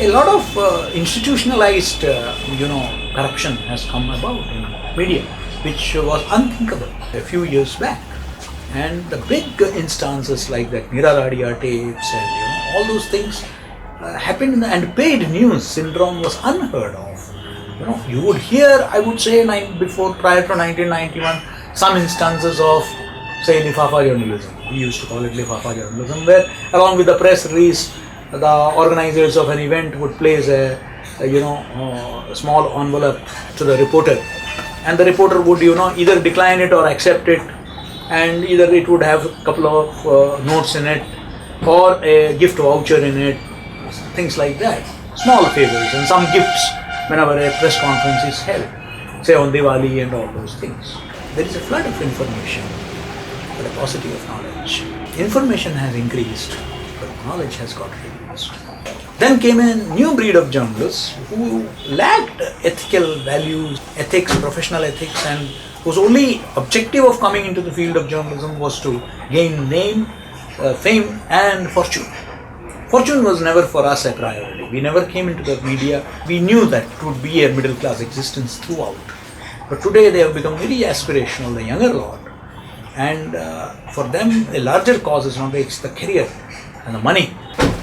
A lot of institutionalized, corruption has come about in media, which was unthinkable a few years back. And the big instances like that Nira Radia tapes and all those things happened, and paid news syndrome was unheard of. You would hear, I would say, prior to 1991, some instances of, say, Lifafa journalism. We used to call it Lifafa journalism, where along with the press release, the organizers of an event would place a small envelope to the reporter, and the reporter would either decline it or accept it, and either it would have a couple of notes in it or a gift voucher in it, things like that, small favors and some gifts whenever a press conference is held, say on Diwali and all those things. There is a flood of information, but a paucity of knowledge. Information has increased, but knowledge has got reduced. Then came a new breed of journalists who lacked ethical values, ethics, professional ethics, and whose only objective of coming into the field of journalism was to gain name, fame and fortune. Fortune was never for us a priority. We never came into the media. We knew that it would be a middle class existence throughout. But today they have become very aspirational, the younger lot. And for them, a larger cause is not it's the career and the money,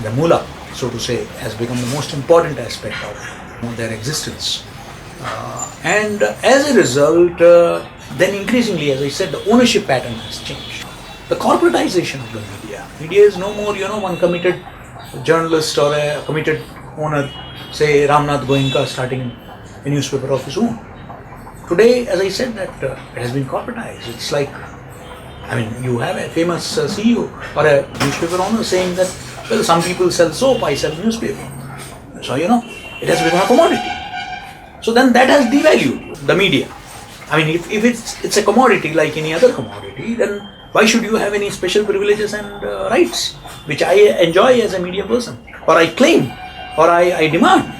the moolah, so to say, has become the most important aspect of their existence. And as a result, then increasingly, as I said, the ownership pattern has changed. The corporatization of the media. Media is no more, one committed journalist or a committed owner, say Ram Nath Goenka starting a newspaper of his own. Today, as I said, that it has been corporatized. It's like, you have a famous CEO or a newspaper owner saying that, well, some people sell soap, I sell newspaper. So, it has become a commodity. So then that has devalued the media. If it's a commodity like any other commodity, then why should you have any special privileges and rights, which I enjoy as a media person, or I claim, or I demand?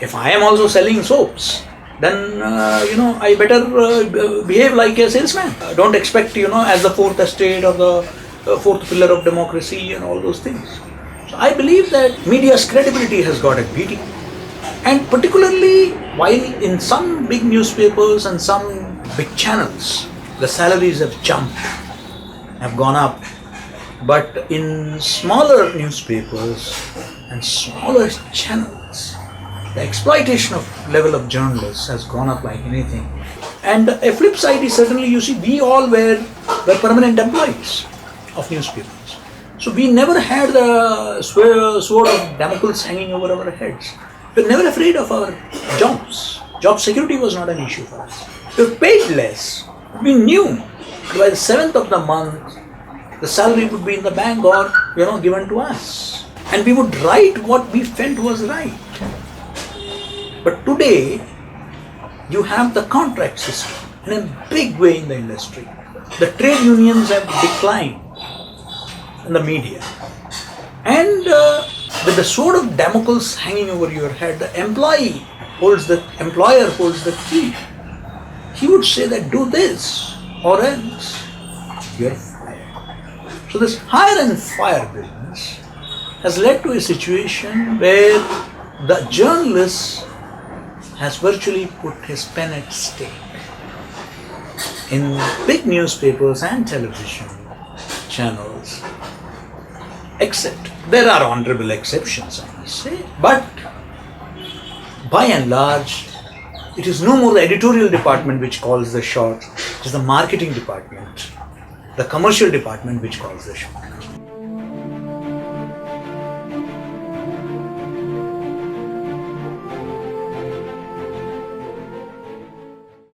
If I am also selling soaps, then I better behave like a salesman. Don't expect as the fourth estate or the fourth pillar of democracy and all those things. So I believe that media's credibility has got a beating, and particularly while in some big newspapers and some big channels the salaries have jumped, have gone up, but in smaller newspapers and smaller channels, the exploitation of level of journalists has gone up like anything. And a flip side is certainly, we all were permanent employees of newspapers. So we never had the sword of Damocles hanging over our heads. We were never afraid of our jobs. Job security was not an issue for us. We were paid less. We knew by the 7th of the month, the salary would be in the bank or given to us. And we would write what we felt was right. But today, you have the contract system in a big way in the industry. The trade unions have declined in the media. And with the sword of Damocles hanging over your head, the employer holds the key. He would say that do this or else you're fired. So this hire and fire business has led to a situation where the journalist has virtually put his pen at stake. In big newspapers and television channels, except there are honorable exceptions, I must say, but by and large, it is no more the editorial department which calls the shots, it is the marketing department, the commercial department which calls the shots.